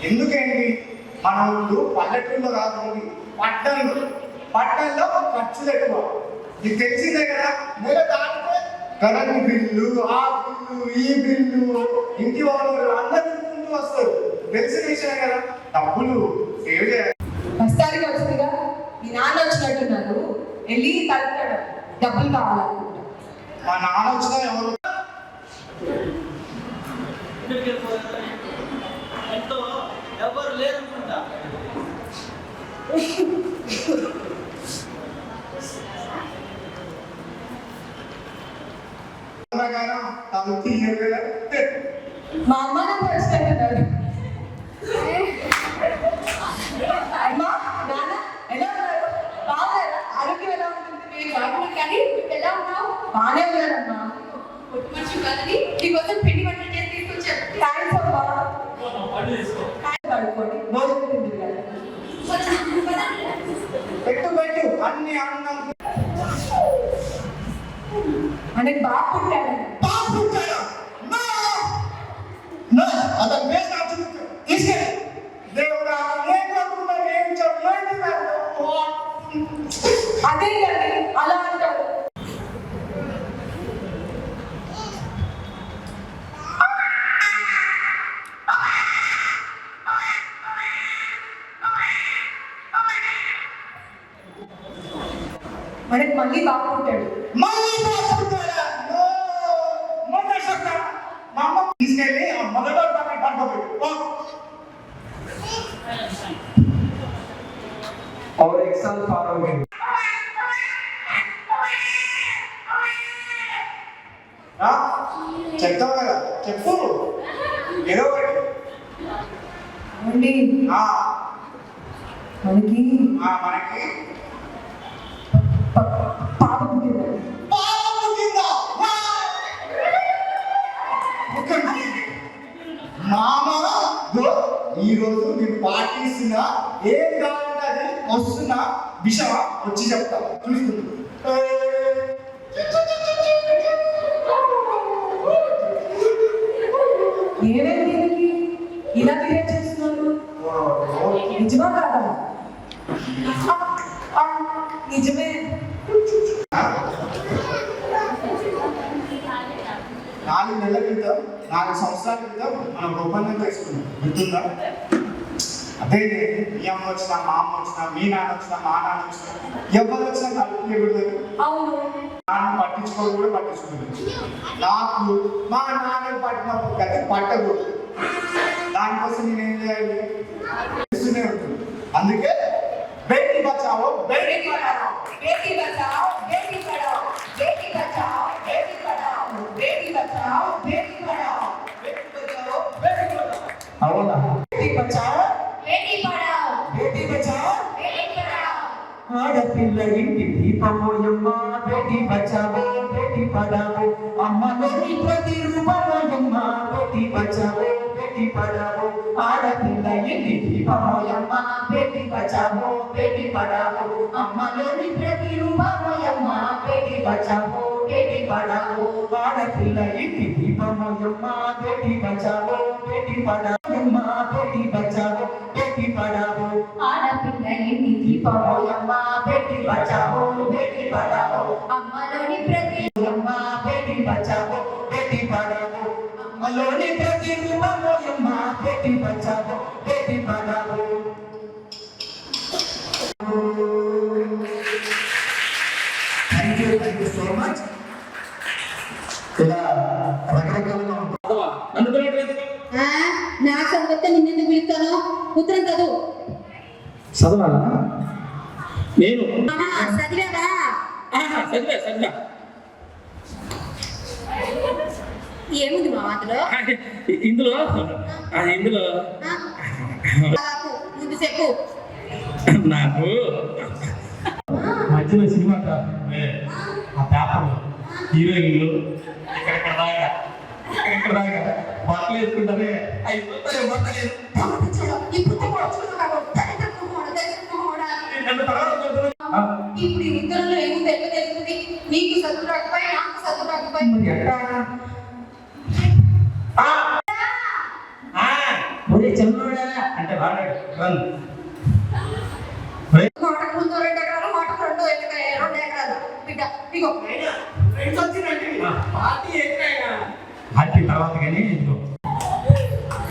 ఎందుకేంటి మన ఊళ్ళు పల్లెటూరులో కాదు, పట్టణంలో ఖర్చులు ఎక్కువ. నీకు తెలిసిందే కదా, నెల దాటితే కరెంట్ బిల్లు, ఆ బిల్లు, ఈ బిల్లు, ఇంటి వాళ్ళు అందరూ ముందు వస్తారు. తెలిసిన విషయం కదా, డబ్బులు సేవ్ చేయాలి. ప్రస్తుతానికి వచ్చిందిగా, మీ నాన్న వచ్చినట్టున్నారు, వెళ్ళి తలుపుతాడు, డబ్బులు కావాలనుకుంటా. మా నాన్న వచ్చినా ఎవరు ఎవరు లేరనుకుంటా. మా అమ్మ నాకు వచ్చినట్టున్నారు. అమ్మా నాన్న ఎలా ఉన్నారు? బాగున్నారా? ఆరోగ్యం ఎలా ఉంటుంది? కానీ ఎలా ఉన్నావు? బాగానే ఉన్నారమ్మా. పొట్టు మనిషి కాదని నీకోసం పిండి వంటలు చేసి తీసుకొచ్చాను. థ్యాంక్స్ అమ్మా. పడుకోండి, భోజనం తింటుంది కదా. పెట్టు అన్ని అన్నం. మనకి బాగా పుట్టాడు. అతను తీసుకెళ్ళి దేవుడా అదే కండి అలా అంటాడు. మనకి మళ్ళీ బాగా పుట్టాడు. తీసుకెళ్ళి మొదట పడుకోబెట్టు. और एक साल पार हो गए। చెప్తావు కదా, చెప్పు ఏదో ఒకటి. అండి మనకి పాప పుట్టిందండి. మామ ఈ రోజు నేను పాటిస్తున్నా, ఏం కావాలంటే అది వస్తున్నా, విషమా వచ్చి చెప్తా. చూసుకుంటా ఏమేమి దీనికి ఇలా బిహేవ్ చేస్తున్నారు? నిజమా కాదా? నిజమే. 4 నెలల క్రితం 4 సంవత్సరాల క్రితం మనం ఒప్పందం చేసుకున్నాం, గుర్తుందా? అదే మీ అమ్మ వచ్చినా, మా అమ్మ వచ్చినా, మీ నాన్న వచ్చినా, మా నాన్న వచ్చినా, ఎవరు వచ్చినా కలుపులేదు. అవును, నాన్న పట్టించుకోవడం కూడా పట్టించుకోలేదు. నాకు మా నాన్న పట్టినప్పుడు కదా పట్టకూడదు. దానికోసం నేనేం చేయాలి? చేస్తూనే ఉంటుంది. అందుకే బేటీ బచావో బేటీ పడావో, బేటీ బచాओ బేటీ పడాओ, బేటీ బచాओ బేటీ పడాओ, బేటీ బచాओ బేటీ పడాओ, బేటీ బచావో బేటీ పడావో. అవునా? బేటీ బచాओ బేటీ పడాओ, బేటీ బచాओ బేటీ పడాओ. ఆడపిల్ల ఇంటి దీపమోయమ్మ, బేటీ బచావో బేటీ పడావో, అమ్మలోని ప్రతి రూపమోయమ్మ, బేటీ బచావో బేటీ పడావో. ఆడపిల్ల ఇంటి దీపమోయమ్మ, బేటీ బచావో బేటీ పడావో, అమ్మలోని ప్రతి రూపమోయమ్మ, బేటీ బచావో బేటీ పడావో. ఆడపిల్ల ఇంటి దీపమోయమ్మ, బేటీ బచావో బేటీ పడావోయమ్మ, బేటీ బచావో బేటీ పడావో. ఆడపిల్ల ఇంటి దీపమోయమ్మ, బేటీ బచావో బేటీ పడావో, అమ్మలోని ప్రతి అమ్మ బేటీ బచావో బేటీ పడావో, అమ్మలోని ప్రతి రూపమోయమ్మ, Beti Bachao Beti Padhao. Thank you so much. ఇలా రకరకాలుగా నా సంగతి నిన్నెందుకు పిలుస్తాను? ఉత్తరం చదువు. చదవాలా? నేను చదివావా? చదివా ఏముంది మా అందులో? ఇందులో ముందు చెప్పు. నాకు మధ్యలో సినిమా ఆ పేపర్లో హీరోయిన్లు ఇక్కడ దాకా బట్టలు వేసుకుంటారే అయిపోతాయి. ఇప్పుడు ఈ ఉత్తరంలో ఏముంది ఎట్లా తెలుస్తుంది? నీకు చదువు రాకపోయి, నాకు చదువు రాకపోయి. ఒరే చెన్నోడా రన్. మాటకు ముందు 2 ఎకరాలు, మాటకు 2 ఎకరాలు. బిడ్డ ఇగో ఫ్రెండ్స్ వచ్చినట్టు పార్టీ ఎక్కడైనా హ్యాపీ తర్వాత కానీ ఇదిగో.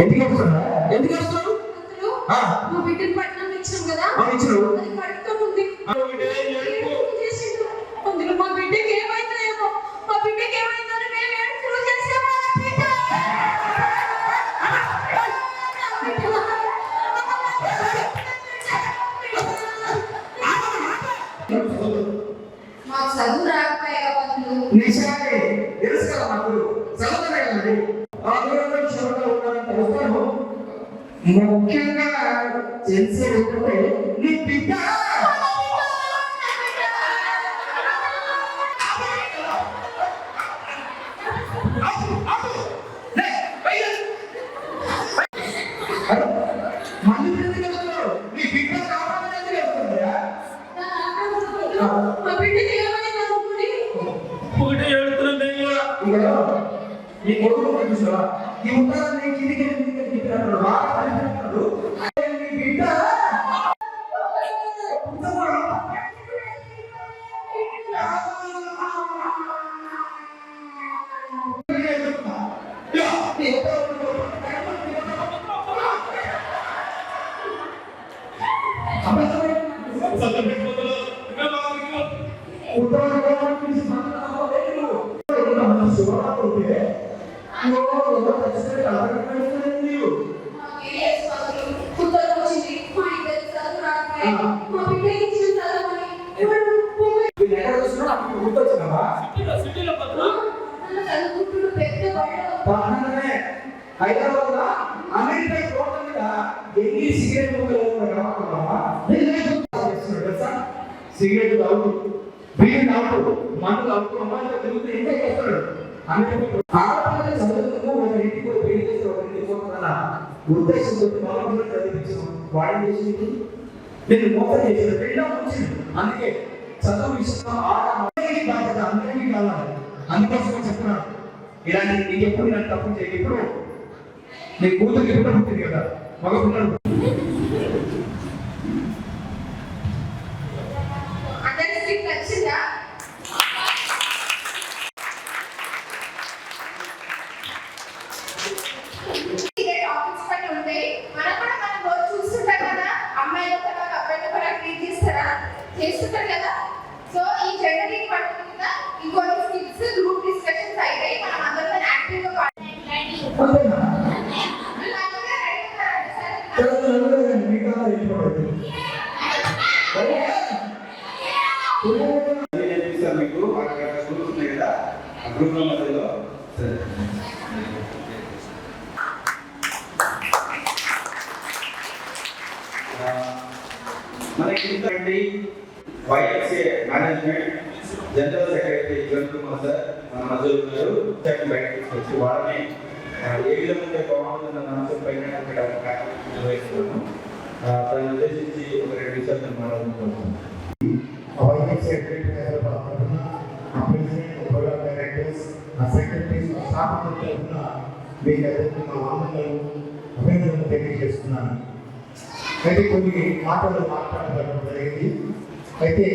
ఎందుకు వస్తున్నా ఎందుకు వస్తున్నావు అసలు ఆ. మా బిడ్డని పట్టణం ఇచ్చినాం కదా, ఇచ్చినావు అది కడుపుతో ఉంది. ఏం చేసిండు? అందులో మా బిడ్డకి ఏమైందో, మా బిడ్డకి ఏమైందని మేము ఏడుపులు చేసాము. మాకు చదువు రాకపోయా వాళ్ళు. నిజాన్ని తెలుసు కదా నాకు చదువుతానే కదండి ఆందోళన క్షమత ఉన్నారని వస్తాను ముఖ్యంగా తెలిసేది ఏంటంటే నీ బిడ్డ మంది పిల్లలు వెళ్తున్నారు నీ బిడ్డ కావాలని వెళ్తుందా మా బిడ్డకి ఏమైంది అనుకుని ఒకటే ఏడుతున్నాను నేను కూడా. ఇక నీ కొడుకు చూసావా ఈ ఉంటారని కిందికి చెప్పినప్పుడు బాగా పనిచేస్తున్నాడు నీ బిడ్డ కుక్కలు వచ్చింది, మా ఇద్దరికి చదువు రాకపోయా, మా బిడ్డకి ఇచ్చిన చదవని సిటీలో పక్కన చదువుకుంటున్న పెద్ద బయట హైదరాబాద్ అమెరికా రోడ్ల మీద ఎన్ని సిగరెట్ సిగరెట్ తాగుతూ బీర్ తాగుతూ మందు తాగుతూ అమ్మాయితో తిరుగుతూ ఇంకా చేస్తాడు ఆడపిల్లలు చదువుతూ ఒక ఇంటికి పోయి పెళ్లి చేసి ఒక ఇంటికి పోతున్నా ఉద్దేశంతో మా పిల్లలు చదివించాను వాడిని చేసింది నేను మోసం చేసిన రెండో వచ్చింది అందుకే చదువు విషయంలో అందరికీ బాధ్యత అందరికీ కావాలి అందుకోసం చెప్తున్నాను ఇలాంటి నీకు ఎప్పుడు ఇలాంటి తప్పు చేయి ఇప్పుడు నీ కూతురికి బిడ్డ పుట్టింది కదా మగ పిల్లలు అందరికి నచ్చిందా? ఇదే టాపిక్స్ పైన ఉంటాయి. మనం కూడా రోజు చూస్తుంటాం కదా, అమ్మాయిలు ఒకలాగా అబ్బాయిలు ఒకలాగా ట్రీట్ చేస్తుంటారు కదా. సో ఈ జర్నలింగ్ పట్టుకున్న ఇంకొన్ని స్కిల్స్ గ్రూప్ డిస్కషన్స్ అయినాయి. మనం అందరం యాక్టివ్ గా మీకు అక్కడ గ్రూప్స్ ఉన్నాయి కదా ఆ గ్రూప్ మధ్యలో మనకి ఇంతటి Y S A management general secretary Jagankumar sir మన మధ్యలో ఉన్నారు. బయటకు తీసుకొచ్చి వాళ్ళని ఏ విధంగా బాగుంటుందన్న అంశం పైన ఇక్కడ నిర్వహిస్తున్నాము. దాన్ని ఉద్దేశించి ఒక 2 నిమిషాలు నేను మాట్లాడుకుంటున్నాను. Y S A programme directors secretaries staff ఉన్న మీకు అందరికీ మా ఆనందం అభినందనలు తెలియజేస్తున్నాను. అయితే కొన్ని మాటలు మాట్లాడడం జరిగింది. అయితే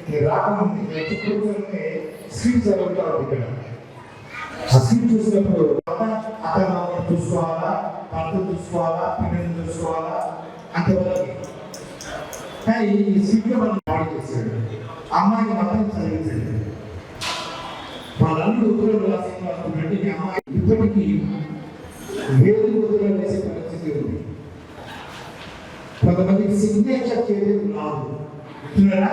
నేను రాకముందు వచ్చి కూర్చొని స్క్రీన్ చదువుతా ఉంది ఇక్కడ. ఆ స్క్రీన్ చూసినప్పుడు అతను చూసుకోవాలా, భర్త చూసుకోవాలా, పిల్లల్ని చూసుకోవాలా అంతవరకు. కానీ ఈ స్క్రీన్లో మనం పాడు చేశాడు. అమ్మాయికి మాత్రం చదివించండి. వాళ్ళందరూ ఉత్తరం రాసేటువంటి ఈ అమ్మాయి ఇప్పటికీ వేలు ఉత్తరం వేసే పరిస్థితి ఉంది. కొంతమంది సిగ్నేచర్ చేయలేదు రాదు. చూడరా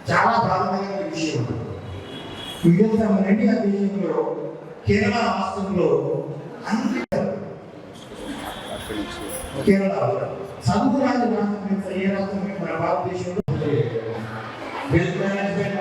చాలా బాధాకరమైన విషయం. విదేశం ఇండియా దేశంలో కేరళ రాష్ట్రంలో అన్ని కేరళ చదువు రాని రాష్ట్రం ఏ రాష్ట్రం మన భారతదేశంలో వెల్త్ మేనేజ్మెంట్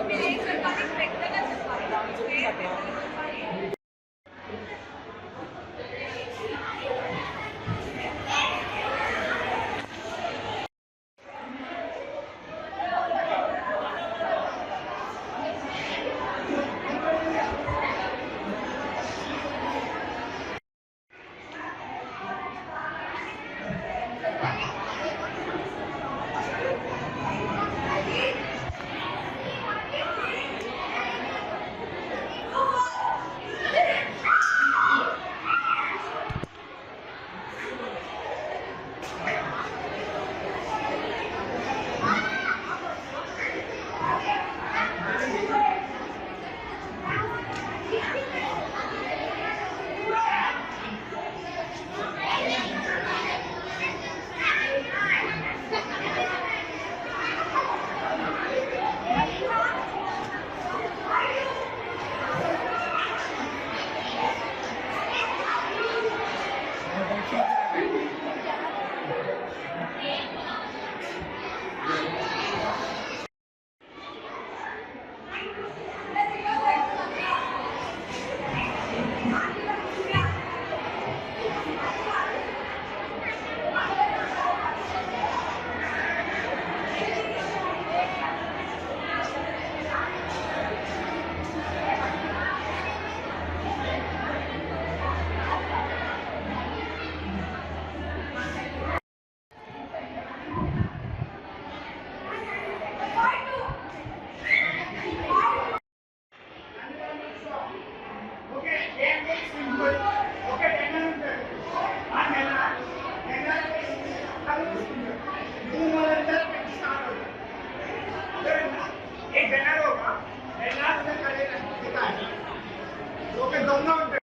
మీరు ఏం చెప్పాలి పెద్దగా చెప్పాలి ఒక దొంగ ఉంటాడు